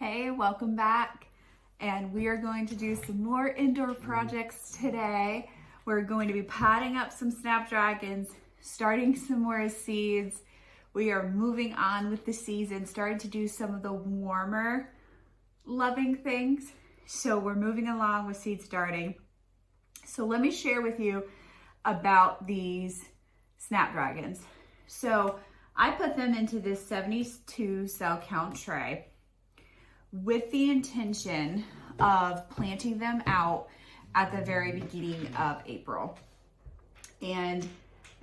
Hey, welcome back. And we are going to do some more indoor projects today. We're going to be potting up some Snapdragons, starting some more seeds. We are moving on with the season, starting to do some of the warmer loving things. So we're moving along with seed starting. So let me share with you about these Snapdragons. So I put them into this 72 cell count tray with the intention of planting them out at the very beginning of April. And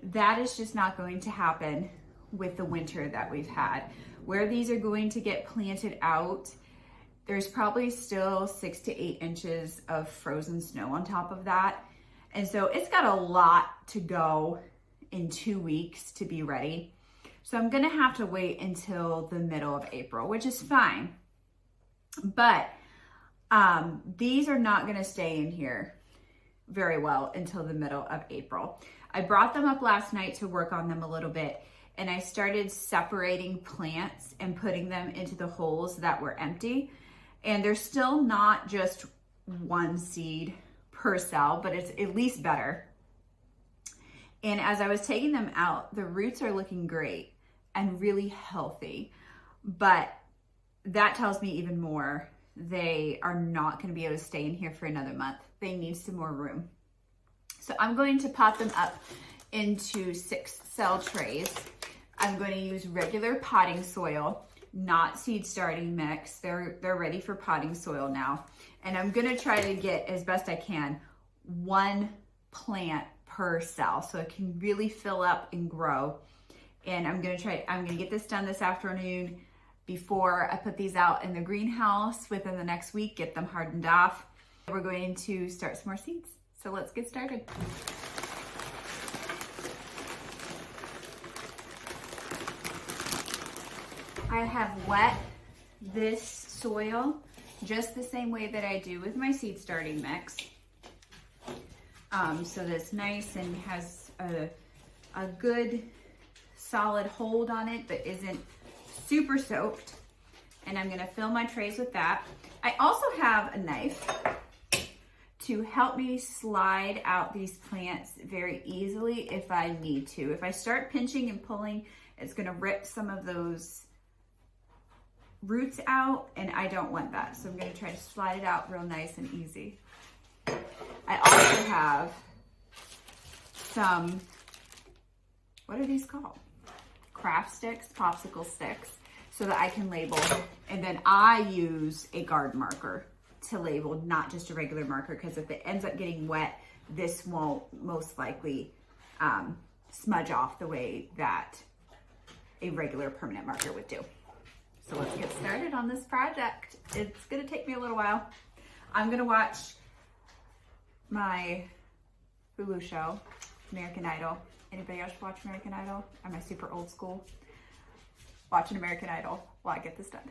that is just not going to happen with the winter that we've had. Where these are going to get planted out, there's probably still 6 to 8 inches of frozen snow on top of that. And so it's got a lot to go in 2 weeks to be ready. So I'm gonna have to wait until the middle of April, which is fine. But these are not gonna stay in here very well until the middle of April. I brought them up last night to work on them a little bit, and I started separating plants and putting them into the holes that were empty. And they're still not just one seed per cell, but it's at least better. And as I was taking them out, the roots are looking great and really healthy, but that tells me even more. They are not going to be able to stay in here for another month. They need some more room. So I'm going to pot them up into 6 cell trays. I'm going to use regular potting soil, not seed starting mix. They're ready for potting soil now. And I'm going to try to get, as best I can, 1 plant per cell so it can really fill up and grow. And I'm going to get this done this afternoon before I put these out in the greenhouse within the next week, get them hardened off. We're going to start some more seeds. So let's get started. I have wet this soil just the same way that I do with my seed starting mix. So that's nice and has a good solid hold on it, but isn't super soaked. And I'm gonna fill my trays with that. I also have a knife to help me slide out these plants very easily if I need to. If I start pinching and pulling, it's gonna rip some of those roots out, and I don't want that. So I'm gonna try to slide it out real nice and easy. I also have some, what are these called? Craft sticks, popsicle sticks, so that I can label. And then I use a garden marker to label, not just a regular marker, because if it ends up getting wet, this won't most likely smudge off the way that a regular permanent marker would do. So let's get started on this project. It's gonna take me a little while. I'm gonna watch my Hulu show, American Idol. Anybody else watch American Idol? Am I super old school? Watching American Idol while I get this done.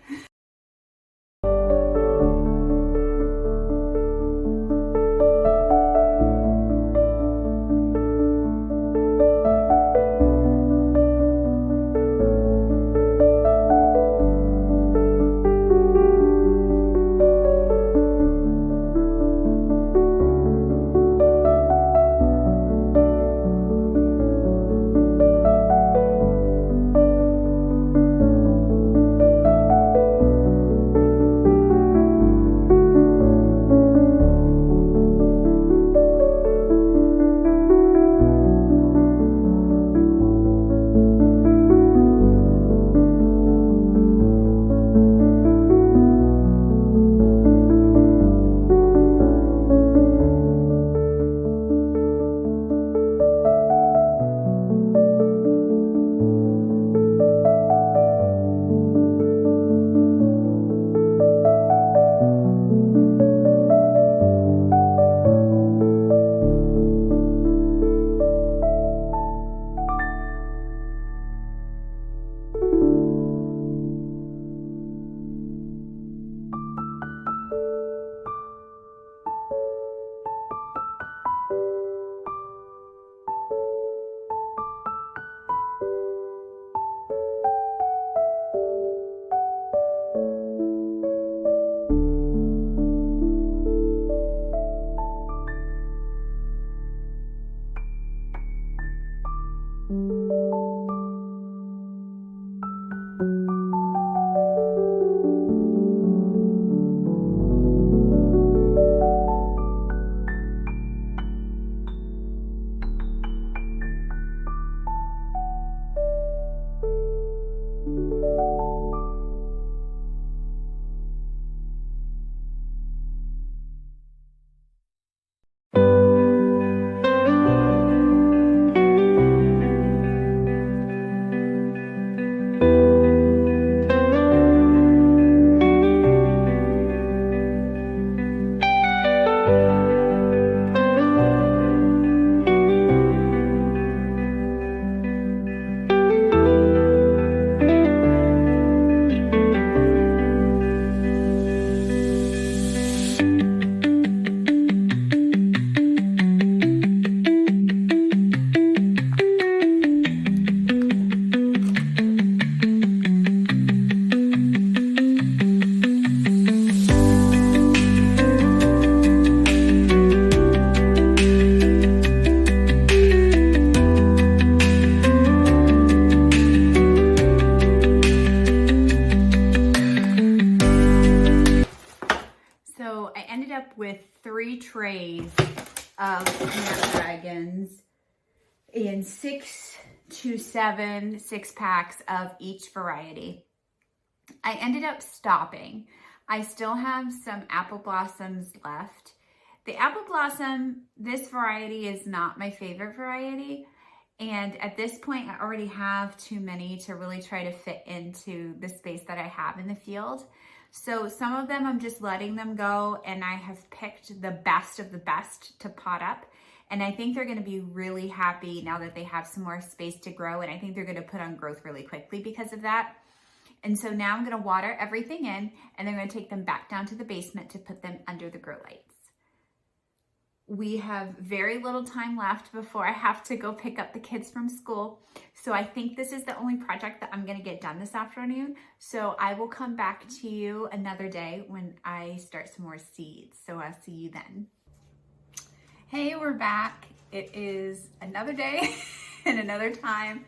ended up with 3 trays of Snapdragons and 6 to 7 6-packs of each variety. I ended up stopping. I still have some apple blossoms left. The apple blossom, this variety is not my favorite variety. And at this point, I already have too many to really try to fit into the space that I have in the field. So some of them, I'm just letting them go, and I have picked the best of the best to pot up. And I think they're gonna be really happy now that they have some more space to grow, and I think they're gonna put on growth really quickly because of that. And so now I'm gonna water everything in, and then I'm gonna take them back down to the basement to put them under the grow lights. We have very little time left before I have to go pick up the kids from school. So I think this is the only project that I'm gonna get done this afternoon. So I will come back to you another day when I start some more seeds. So I'll see you then. Hey, we're back. It is another day and another time.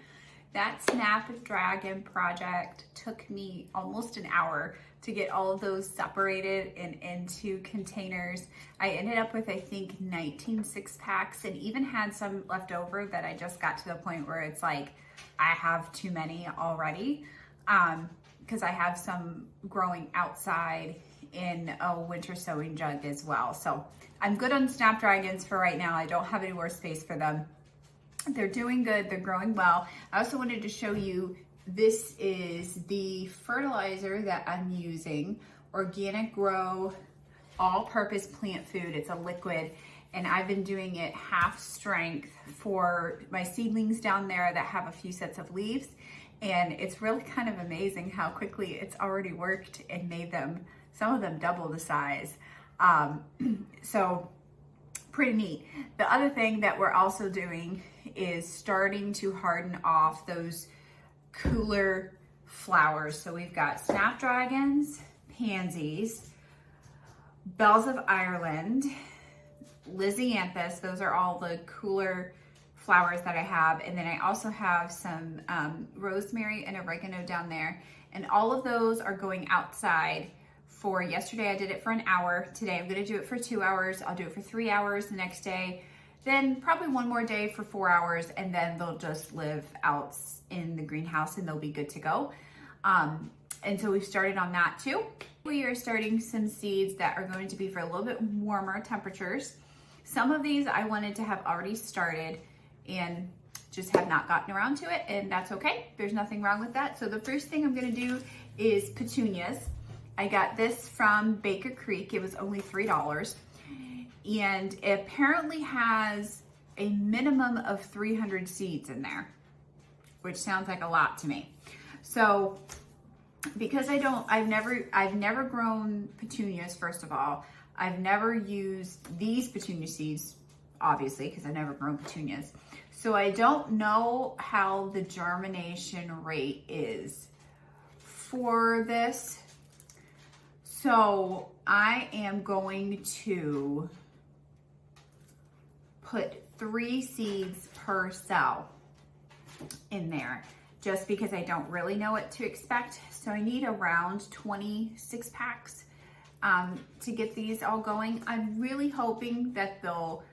That Snapdragon project took me almost an hour to get all of those separated and into containers. I ended up with, I think, 19 6-packs, and even had some left over that I just got to the point where it's like, I have too many already, because I have some growing outside in a winter sowing jug as well. So I'm good on Snapdragons for right now. I don't have any more space for them. They're doing good, they're growing well. I also wanted to show you, this is the fertilizer that I'm using, Organic Grow all-purpose plant food. It's a liquid, and I've been doing it half strength for my seedlings down there that have a few sets of leaves. And it's really kind of amazing how quickly it's already worked and made them, some of them double the size. So pretty neat. The other thing that we're also doing is starting to harden off those cooler flowers. So we've got Snapdragons, Pansies, Bells of Ireland, Lysianthus. Those are all the cooler flowers that I have. And then I also have some rosemary and oregano down there. And all of those are going outside. For yesterday, I did it for an hour. Today, I'm gonna do it for 2 hours. I'll do it for 3 hours the next day. Then probably one more day for 4 hours, and then they'll just live out in the greenhouse and they'll be good to go. And so we've started on that too. We are starting some seeds that are going to be for a little bit warmer temperatures. Some of these I wanted to have already started and just have not gotten around to it, and that's okay. There's nothing wrong with that. So the first thing I'm gonna do is petunias. I got this from Baker Creek. It was only $3. And it apparently has a minimum of 300 seeds in there, which sounds like a lot to me. So because I've never grown petunias, first of all. I've never used these petunia seeds, obviously, because I've never grown petunias. So I don't know how the germination rate is for this. So I am going to put 3 seeds per cell in there, just because I don't really know what to expect. So I need around 20 6-packs to get these all going. I'm really hoping that they'll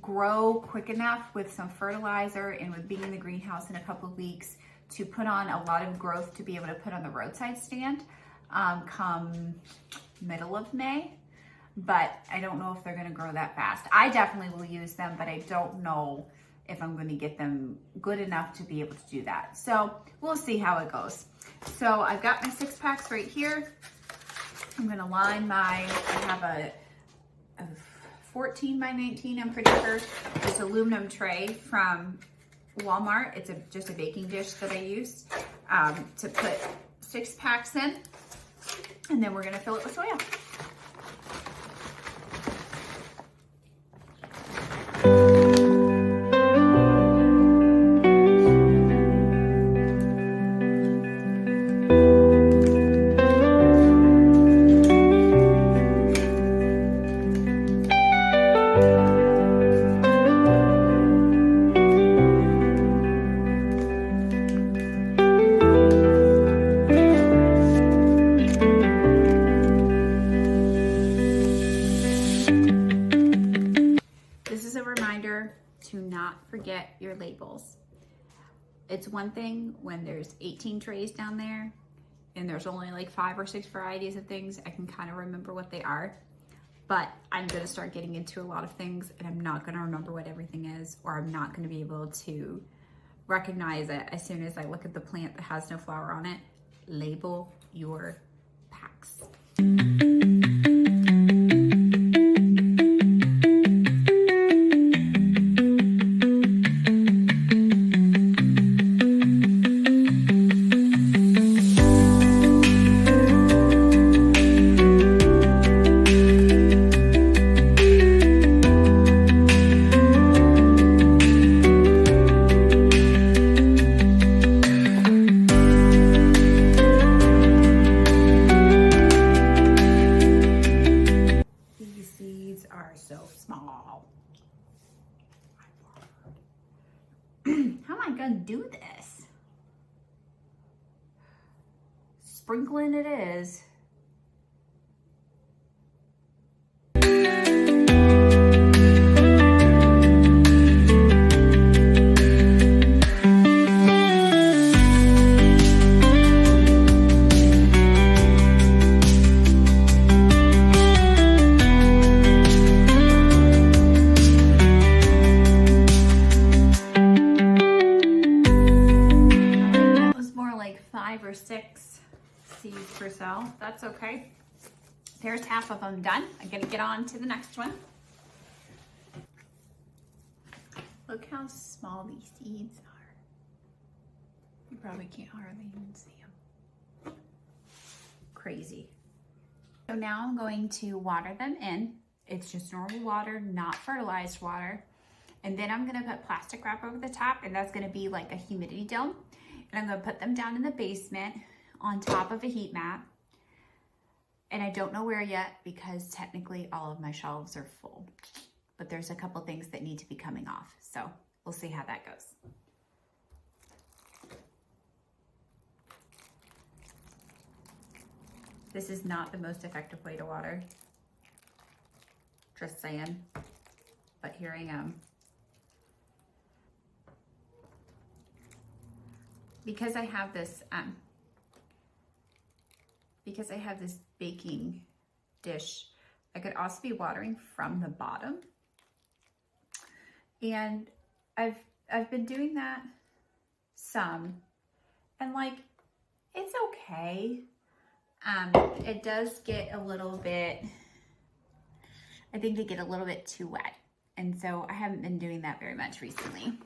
grow quick enough with some fertilizer and with being in the greenhouse in a couple of weeks to put on a lot of growth to be able to put on the roadside stand come middle of May. But I don't know if they're gonna grow that fast. I definitely will use them, but I don't know if I'm gonna get them good enough to be able to do that. So we'll see how it goes. So I've got my 6-packs right here. I'm gonna line I have a 14 by 19, I'm pretty sure, this aluminum tray from Walmart. It's just a baking dish that I use to put 6-packs in. And then we're gonna fill it with soil. forget your labels. It's one thing when there's 18 trays down there and there's only like 5 or 6 varieties of things. I can kind of remember what they are, but I'm gonna start getting into a lot of things and I'm not gonna remember what everything is, or I'm not gonna be able to recognize it as soon as I look at the plant that has no flower on it. Label your packs. How am I gonna do this? Sprinkling it is. Or 6 seeds per cell. That's okay. There's half of them done. I'm gonna get on to the next one. Look how small these seeds are. You probably can't hardly even see them. Crazy. So now I'm going to water them in. It's just normal water, not fertilized water. And then I'm gonna put plastic wrap over the top, and that's gonna be like a humidity dome. And I'm gonna put them down in the basement on top of a heat mat. And I don't know where yet because technically all of my shelves are full. But there's a couple things that need to be coming off. So we'll see how that goes. This is not the most effective way to water. Just saying. But here I am. Because I have this baking dish, I could also be watering from the bottom. And I've been doing that some, and like, it's okay. It does get a little bit, I think they get a little bit too wet. And so I haven't been doing that very much recently.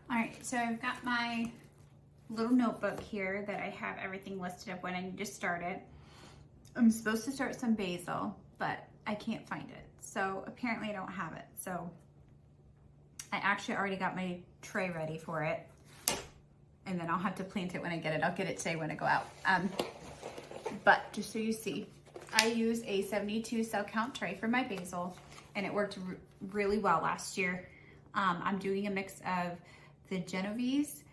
All right, so I've got my little notebook here that I have everything listed of when I need to start it. I'm supposed to start some basil, but I can't find it. So apparently I don't have it. So I actually already got my tray ready for it. And then I'll have to plant it when I get it. I'll get it today when I go out. But just so you see, I use a 72 cell count tray for my basil, and it worked really well last year. I'm doing a mix of the Genovese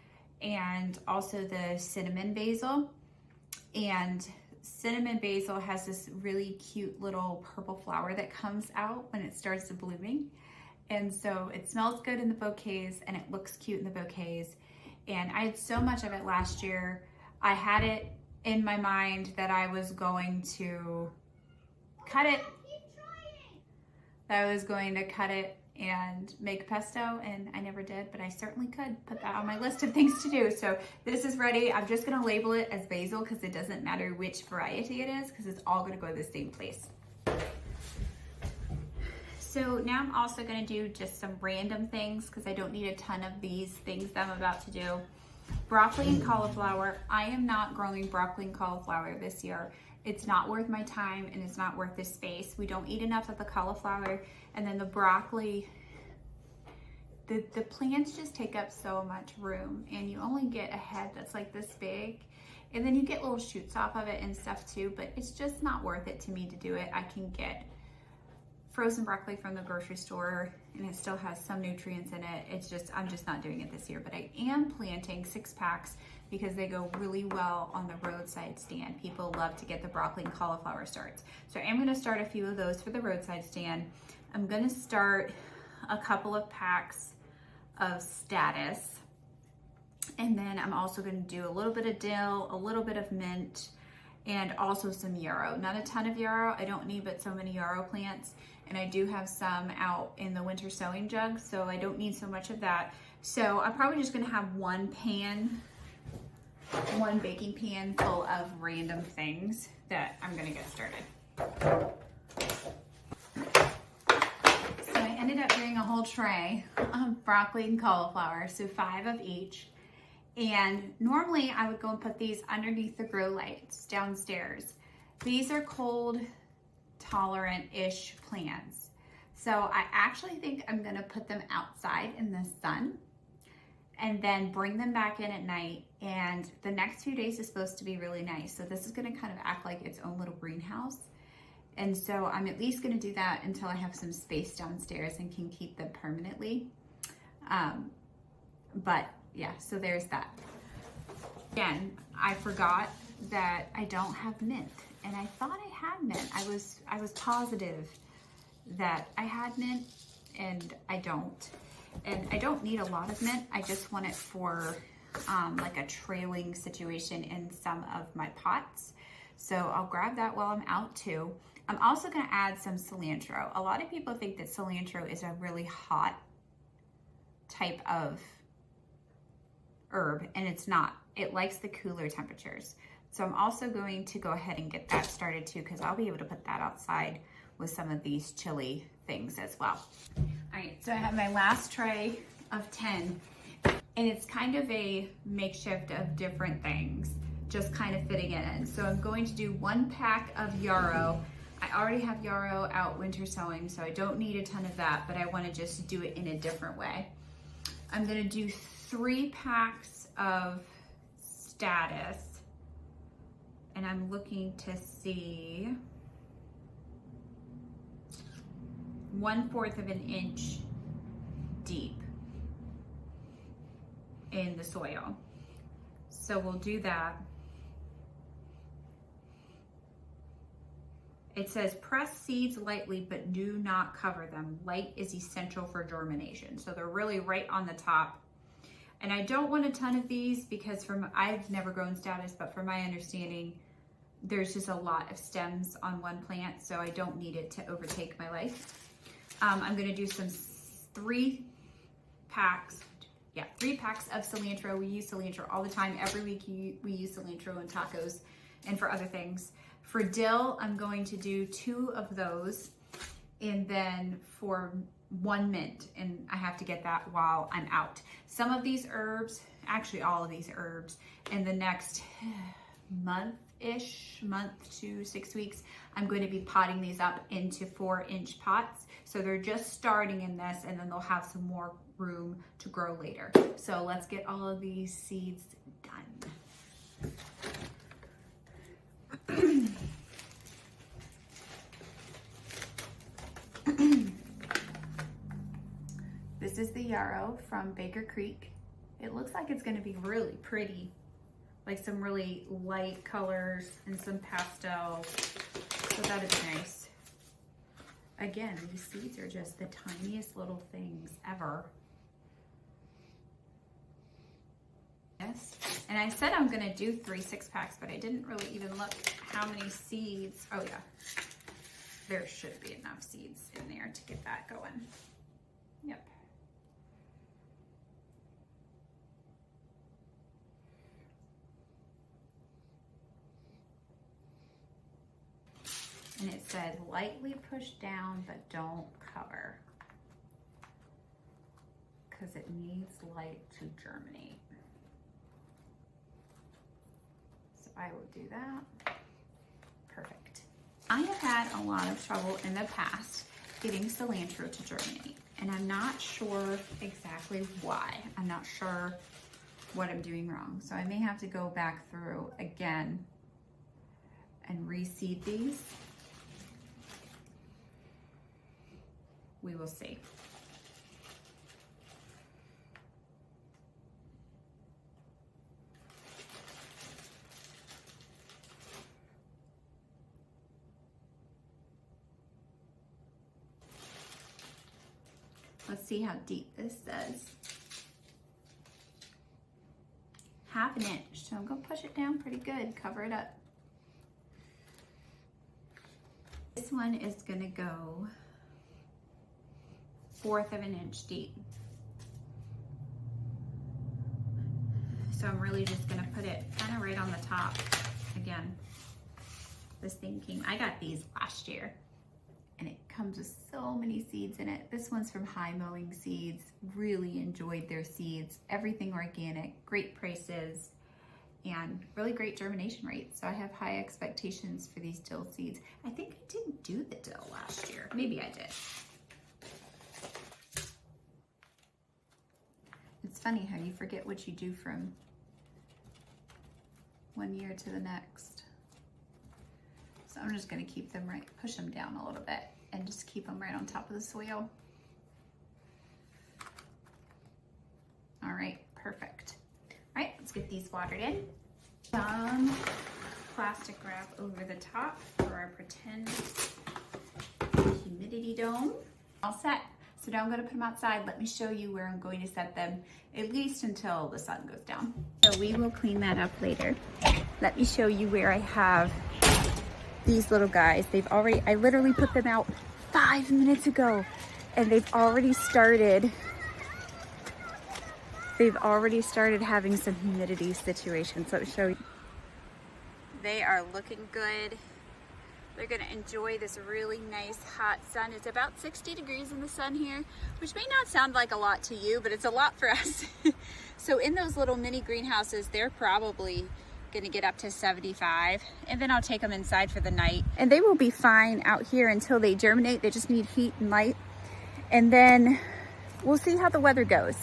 and also the cinnamon basil. And cinnamon basil has this really cute little purple flower that comes out when it starts blooming. And so it smells good in the bouquets and it looks cute in the bouquets. And I had so much of it last year. I had it in my mind that I was going to cut it. That I was going to cut it and make pesto, and I never did, but I certainly could put that on my list of things to do. So this is ready. I'm just gonna label it as basil because it doesn't matter which variety it is because it's all gonna go to the same place. So now I'm also gonna do just some random things because I don't need a ton of these things that I'm about to do. Broccoli and cauliflower. I am not growing broccoli and cauliflower this year. It's not worth my time and it's not worth the space. We don't eat enough of the cauliflower, and then the broccoli, the plants just take up so much room, and you only get a head that's like this big, and then you get little shoots off of it and stuff too, but it's just not worth it to me to do it. I can get frozen broccoli from the grocery store and it still has some nutrients in it. It's just, I'm just not doing it this year, but I am planting 6-packs because they go really well on the roadside stand. People love to get the broccoli and cauliflower starts. So I'm gonna start a few of those for the roadside stand. I'm gonna start a couple of packs of Status. And then I'm also gonna do a little bit of dill, a little bit of mint, and also some yarrow. Not a ton of yarrow, I don't need but so many yarrow plants. And I do have some out in the winter sowing jug, so I don't need so much of that. So I'm probably just gonna have one baking pan full of random things that I'm gonna get started. So I ended up doing a whole tray of broccoli and cauliflower, so 5 of each. And normally I would go and put these underneath the grow lights downstairs. These are cold tolerant-ish plants. So I actually think I'm gonna put them outside in the sun and then bring them back in at night. And the next few days is supposed to be really nice. So this is gonna kind of act like its own little greenhouse. And so I'm at least gonna do that until I have some space downstairs and can keep them permanently. But yeah, so there's that. Again, I forgot that I don't have mint, and I thought I had mint. I was positive that I had mint, and I don't. And I don't need a lot of mint. I just want it for like a trailing situation in some of my pots. So I'll grab that while I'm out too. I'm also gonna add some cilantro. A lot of people think that cilantro is a really hot type of herb, and it's not. It likes the cooler temperatures. So I'm also going to go ahead and get that started too, because I'll be able to put that outside with some of these chili things as well. All right, so I have my last tray of 10, and it's kind of a makeshift of different things, just kind of fitting it in. So I'm going to do 1 pack of yarrow. I already have yarrow out winter sowing, so I don't need a ton of that, but I want to just do it in a different way. I'm gonna do 3 packs of Status, and I'm looking to see 1/4 of an inch deep in the soil. So we'll do that. It says press seeds lightly, but do not cover them. Light is essential for germination. So they're really right on the top. And I don't want a ton of these because I've never grown Status, but from my understanding, there's just a lot of stems on one plant, so I don't need it to overtake my life. I'm gonna do some 3 packs of cilantro. We use cilantro all the time. Every week we use cilantro in tacos and for other things. For dill, I'm going to do 2 of those, and then for 1 mint, and I have to get that while I'm out. Some of these herbs, actually all of these herbs, in the next month to 6 weeks, I'm going to be potting these up into 4-inch pots. So they're just starting in this, and then they'll have some more room to grow later. So let's get all of these seeds done. This is the yarrow from Baker Creek. It looks like it's gonna be really pretty, like some really light colors and some pastels. So that is nice. Again, these seeds are just the tiniest little things ever. Yes, And I said I'm gonna do 3 6-packs, but I didn't really even look how many seeds. Oh yeah, there should be enough seeds in there to get that going. Yep. And it said lightly push down, but don't cover, because it needs light to germinate. So I will do that. Perfect. I have had a lot of trouble in the past getting cilantro to germinate, and I'm not sure exactly why. I'm not sure what I'm doing wrong. So I may have to go back through again and reseed these. We will see. Let's see how deep this says. 1/2 inch. So I'm gonna push it down pretty good, cover it up. This one is gonna go 1/4 of an inch deep. So I'm really just gonna put it kind of right on the top. Again, this thing came, I got these last year, and it comes with so many seeds in it. This one's from High Mowing Seeds. Really enjoyed their seeds. Everything organic, great prices, and really great germination rates. So I have high expectations for these dill seeds. I think I didn't do the dill last year. Maybe I did. It's funny how you forget what you do from one year to the next. So I'm just gonna keep them right, push them down a little bit and just keep them right on top of the soil. All right, perfect. All right, let's get these watered in. Some plastic wrap over the top for our pretend humidity dome. All set. So now I'm gonna put them outside. Let me show you where I'm going to set them, at least until the sun goes down. So we will clean that up later. Let me show you where I have these little guys. I literally put them out 5 minutes ago, and they've already started having some humidity situations. Let me show you. They are looking good. They're gonna enjoy this really nice hot sun. It's about 60 degrees in the sun here, which may not sound like a lot to you, but it's a lot for us. So in those little mini greenhouses, they're probably gonna get up to 75, and then I'll take them inside for the night. And they will be fine out here until they germinate. They just need heat and light. And then we'll see how the weather goes.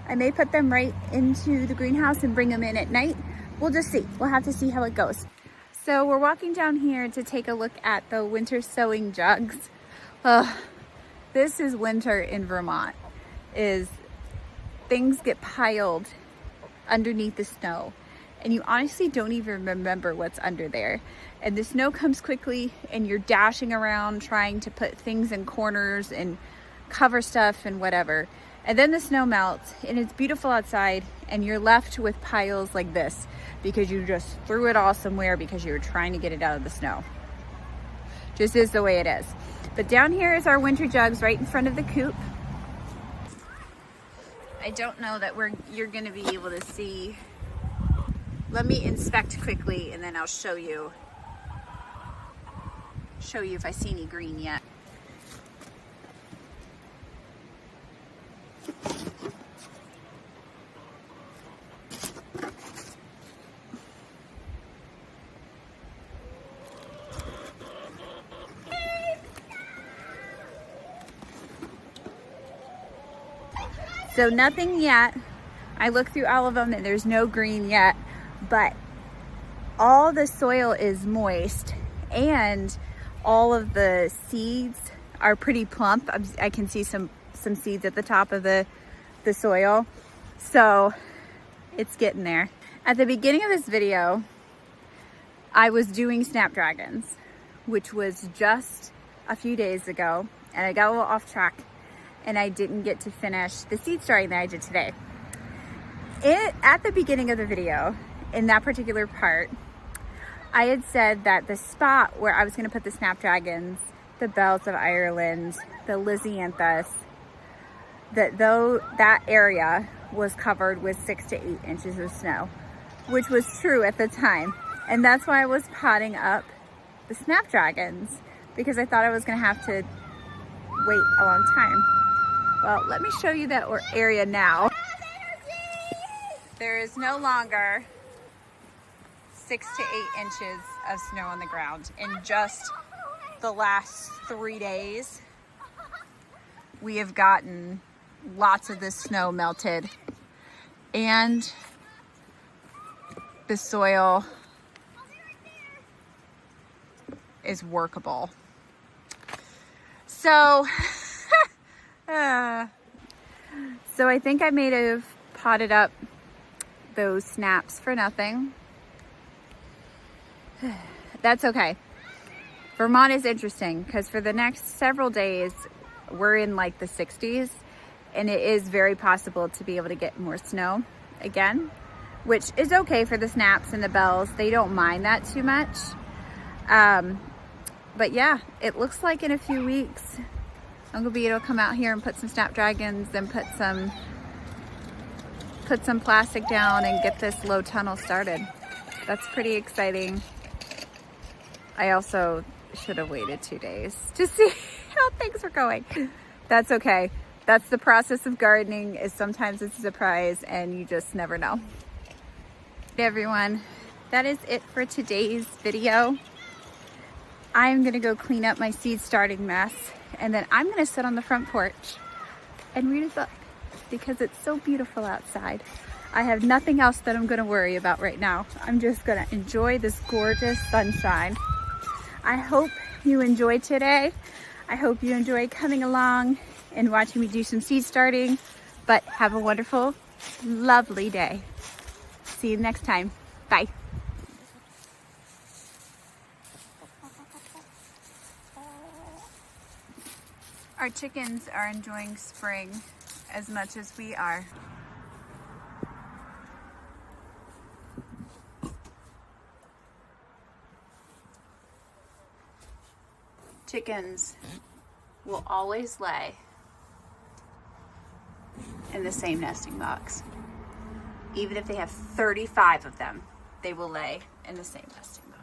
I may put them right into the greenhouse and bring them in at night. We'll just see. We'll have to see how it goes. So we're walking down here to take a look at the winter sowing jugs. This is winter in Vermont. Things get piled underneath the snow, and you honestly don't even remember what's under there. And the snow comes quickly, and you're dashing around trying to put things in corners and cover stuff and whatever. And then the snow melts, and it's beautiful outside, and you're left with piles like this because you just threw it all somewhere because you were trying to get it out of the snow. Just is the way it is. But down here is our winter jugs right in front of the coop. I don't know that you're gonna be able to see. Let me inspect quickly, and then I'll show you if I see any green yet. So nothing yet. I looked through all of them and there's no green yet, but all the soil is moist and all of the seeds are pretty plump. I can see some seeds at the top of the soil. So it's getting there. At the beginning of this video, I was doing Snapdragons, which was just a few days ago, and I got a little off track and I didn't get to finish the seed starting that I did today. At the beginning of the video, in that particular part, I had said that the spot where I was going to put the Snapdragons, the bells of Ireland, the Lysianthus, that area was covered with 6 to 8 inches of snow, which was true at the time. And that's why I was potting up the Snapdragons, because I thought I was going to have to wait a long time. Well, let me show you that area now. There is no longer 6 to 8 inches of snow on the ground. In just the last 3 days, we have gotten lots of this snow melted, and the soil is workable. So, so I think I may have potted up those snaps for nothing. That's okay. Vermont is interesting because for the next several days, we're in like the 60s, and it is very possible to be able to get more snow again, which is okay for the snaps and the bells. They don't mind that too much. But yeah, it looks like in a few weeks, Uncle Beto will come out here and put some Snapdragons and put some plastic down and get this low tunnel started. That's pretty exciting. I also should have waited 2 days to see how things were going. That's okay. That's the process of gardening, is sometimes it's a surprise and you just never know. Hey everyone, that is it for today's video. I'm gonna go clean up my seed starting mess, and then I'm gonna sit on the front porch and read a book because it's so beautiful outside. I have nothing else that I'm gonna worry about right now. I'm just gonna enjoy this gorgeous sunshine. I hope you enjoyed today. I hope you enjoy coming along and watching me do some seed starting, but have a wonderful, lovely day. See you next time. Bye. Our chickens are enjoying spring as much as we are. Chickens will always lay in the same nesting box. Even if they have 35 of them, they will lay in the same nesting box.